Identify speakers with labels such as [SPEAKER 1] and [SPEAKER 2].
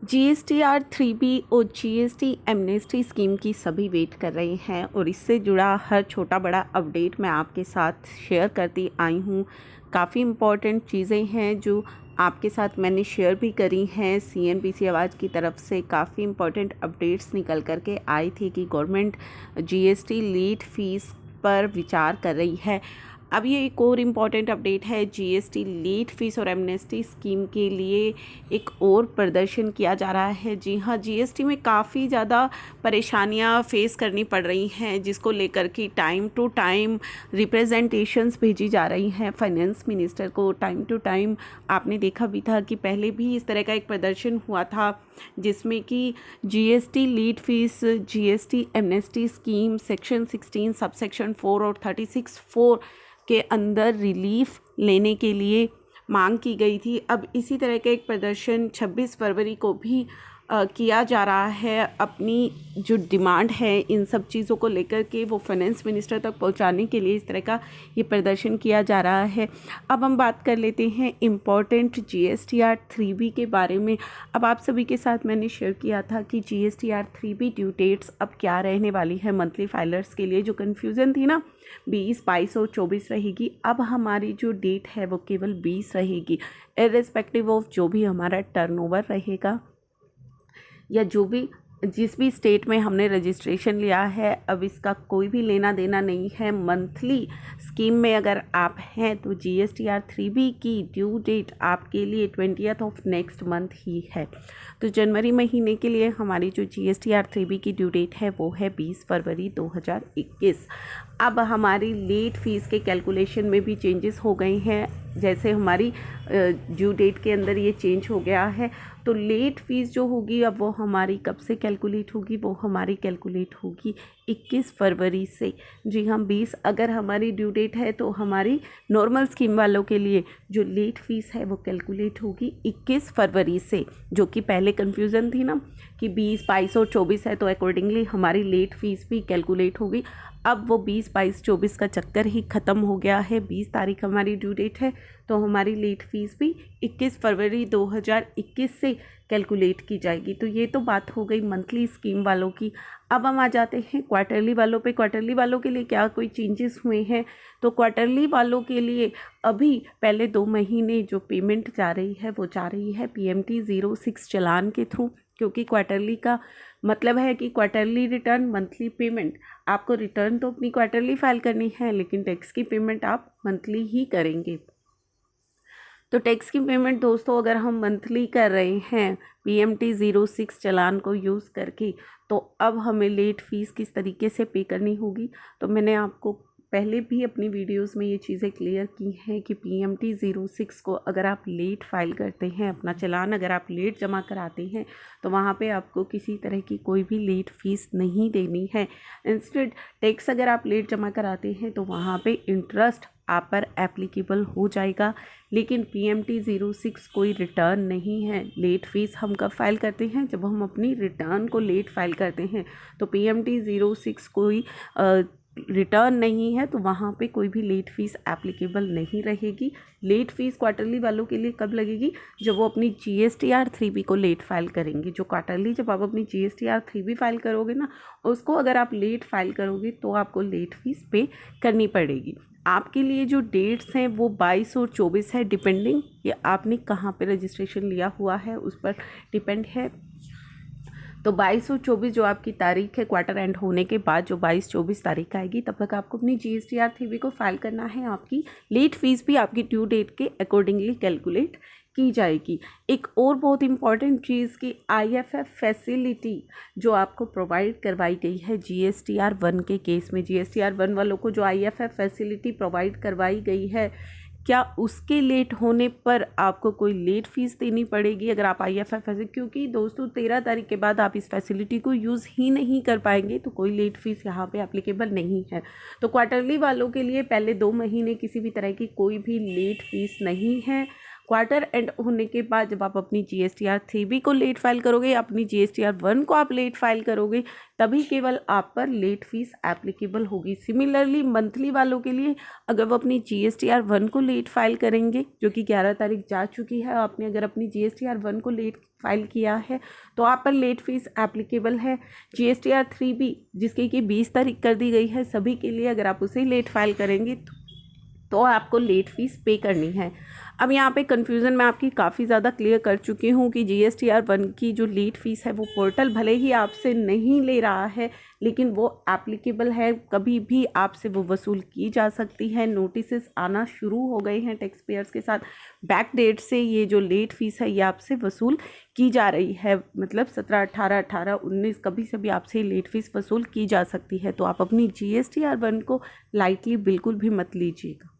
[SPEAKER 1] GSTR 3B और GST amnesty scheme की सभी वेट कर रहे हैं और इससे जुड़ा हर छोटा बड़ा अपडेट मैं आपके साथ शेयर करती आई हूँ। काफ़ी इम्पॉर्टेंट चीज़ें हैं जो आपके साथ मैंने शेयर भी करी हैं। सीएनबीसी आवाज़ की तरफ से काफ़ी इम्पॉर्टेंट अपडेट्स निकल कर के आई थी कि गवर्नमेंट जीएसटी लेट फीस पर विचार कर रही है। अब ये एक और इम्पॉर्टेंट अपडेट है, जीएसटी लेट फीस और एमनेस्टी स्कीम के लिए एक और प्रदर्शन किया जा रहा है। जी हाँ, जीएसटी में काफ़ी ज़्यादा परेशानियां फेस करनी पड़ रही हैं, जिसको लेकर के टाइम टू टाइम रिप्रेजेंटेशंस भेजी जा रही हैं फाइनेंस मिनिस्टर को। टाइम टू टाइम आपने देखा भी था कि पहले भी इस तरह का एक प्रदर्शन हुआ था जिसमें कि GST late fees, GST amnesty scheme section 16 subsection 4 और 36(4) के अंदर रिलीफ लेने के लिए मांग की गई थी। अब इसी तरह का एक प्रदर्शन 26 फरवरी को भी किया जा रहा है। अपनी जो डिमांड है इन सब चीज़ों को लेकर के वो फाइनेंस मिनिस्टर तक पहुंचाने के लिए इस तरह का ये प्रदर्शन किया जा रहा है। अब हम बात कर लेते हैं इम्पॉर्टेंट जीएसटीआर 3B के बारे में। अब आप सभी के साथ मैंने शेयर किया था कि जीएसटीआर 3B ड्यू डेट्स अब क्या रहने वाली है मंथली फाइलर्स के लिए। जो कन्फ्यूज़न थी ना, 20, 22 और 24 रहेगी, अब हमारी जो डेट है वो केवल 20 रहेगी, इर्रेस्पेक्टिव ऑफ जो भी हमारा टर्नओवर रहेगा या जो भी जिस भी स्टेट में हमने रजिस्ट्रेशन लिया है। अब इसका कोई भी लेना देना नहीं है। मंथली स्कीम में अगर आप हैं तो जीएसटीआर 3B की ड्यू डेट आपके लिए 20th ऑफ नेक्स्ट मंथ ही है। तो जनवरी महीने के लिए हमारी जो जीएसटीआर 3B की ड्यू डेट है वो है 20 फरवरी 2021। अब हमारी लेट फीस के कैलकुलेशन में भी चेंजेस हो गए हैं। जैसे हमारी ड्यू डेट के अंदर ये चेंज हो गया है, तो लेट फीस जो होगी अब वो हमारी कब से कैलकुलेट होगी? वो हमारी कैलकुलेट होगी 21 फरवरी से। जी हाँ, 20 अगर हमारी ड्यू डेट है तो हमारी नॉर्मल स्कीम वालों के लिए जो लेट फीस है वो कैलकुलेट होगी 21 फरवरी से। जो कि पहले कन्फ्यूज़न थी ना कि 20, 22 और 24 है, तो अकॉर्डिंगली हमारी लेट फीस भी कैलकुलेट होगी। अब वो 20, 22, 24 का चक्कर ही ख़त्म हो गया है। 20 तारीख हमारी ड्यू डेट है तो हमारी लेट फीस भी 21 फरवरी 2021 से कैलकुलेट की जाएगी। तो ये तो बात हो गई मंथली स्कीम वालों की। अब हम आ जाते हैं क्वार्टरली वालों पे। क्वार्टरली वालों के लिए क्या कोई चेंजेस हुए हैं? तो क्वार्टरली वालों के लिए अभी पहले 2 महीने जो पेमेंट जा रही है वो जा रही है PMT 06 चालान के थ्रू, क्योंकि क्वार्टरली का मतलब है कि क्वार्टरली रिटर्न मंथली पेमेंट। आपको रिटर्न तो अपनी क्वार्टरली फाइल करनी है, लेकिन टैक्स की पेमेंट आप मंथली ही करेंगे। तो टैक्स की पेमेंट दोस्तों अगर हम मंथली कर रहे हैं PMT 06 चालान को यूज़ करके, तो अब हमें लेट फीस किस तरीके से पे करनी होगी। तो मैंने आपको पहले भी अपनी वीडियोस में ये चीज़ें क्लियर की हैं कि PMT 06 को अगर आप लेट फाइल करते हैं, अपना चालान अगर आप लेट जमा कराते हैं, तो वहाँ पे आपको किसी तरह की कोई भी लेट फीस नहीं देनी है। इंस्टेड टैक्स अगर आप लेट जमा कराते हैं तो वहाँ पे इंटरेस्ट आप पर एप्लीकेबल हो जाएगा। लेकिन PMT 06 कोई रिटर्न नहीं है। लेट फीस हम कब फाइल करते हैं? जब हम अपनी रिटर्न को लेट फाइल करते हैं। तो PMT 06 कोई रिटर्न नहीं है, तो वहाँ पे कोई भी लेट फीस एप्लीकेबल नहीं रहेगी। लेट फीस क्वार्टरली वालों के लिए कब लगेगी? जब वो अपनी GSTR 3B को लेट फाइल करेंगे। जो क्वार्टरली जब आप अपनी GSTR 3B फाइल करोगे ना, उसको अगर आप लेट फाइल करोगे तो आपको लेट फीस पे करनी पड़ेगी। आपके लिए जो डेट्स हैं वो 22 और 24 है, डिपेंडिंग कि आपने कहाँ पे रजिस्ट्रेशन लिया हुआ है उस पर डिपेंड है। तो 22 और 24 जो आपकी तारीख है क्वार्टर एंड होने के बाद, जो 22-24 तारीख आएगी, तब तक आपको अपनी GSTR 3B को फाइल करना है। आपकी लेट फीस भी आपकी ड्यू डेट के अकॉर्डिंगली कैलकुलेट की जाएगी। एक और बहुत इंपॉर्टेंट चीज़ की IFF फैसिलिटी जो आपको प्रोवाइड करवाई गई है GSTR 1 के केस में। GSTR 1 वालों को जो IFF फैसिलिटी प्रोवाइड करवाई गई है, क्या उसके लेट होने पर आपको कोई लेट फीस देनी पड़ेगी अगर आप IFF फैसिलिटी? क्योंकि दोस्तों 13 तारीख के बाद आप इस फैसिलिटी को यूज़ ही नहीं कर पाएंगे, तो कोई लेट फीस यहाँ पे एप्लीकेबल नहीं है। तो क्वार्टरली वालों के लिए पहले 2 महीने किसी भी तरह की कोई भी लेट फीस नहीं है। क्वार्टर एंड होने के बाद जब आप अपनी GSTR 3B को लेट फाइल करोगे, अपनी GSTR 1 को आप लेट फाइल करोगे, तभी केवल आप पर लेट फीस एप्लीकेबल होगी। सिमिलरली मंथली वालों के लिए अगर वो अपनी GSTR 1 को लेट फाइल करेंगे, जो कि 11 तारीख जा चुकी है, आपने अगर अपनी GSTR 1 को लेट फाइल किया है तो आप पर लेट फीस एप्लीकेबल है। GSTR 3B जिसकी कि 20 तारीख कर दी गई है, सभी के लिए अगर आप उसे लेट फाइल करेंगे तो आपको लेट फीस पे करनी है। अब यहाँ पे कन्फ्यूज़न मैं आपकी काफ़ी ज़्यादा क्लियर कर चुकी हूँ कि GSTR 1 की जो लेट फीस है वो पोर्टल भले ही आपसे नहीं ले रहा है, लेकिन वो एप्लीकेबल है, कभी भी आपसे वो वसूल की जा सकती है। नोटिसेस आना शुरू हो गए हैं टैक्स पेयर्स के साथ, बैक डेट से ये जो लेट फीस है ये आपसे वसूल की जा रही है, मतलब 17, 18, 18, 19 कभी से भी आपसे लेट फीस वसूल की जा सकती है। तो आप अपनी GSTR 1 को लाइटली बिल्कुल भी मत लीजिएगा।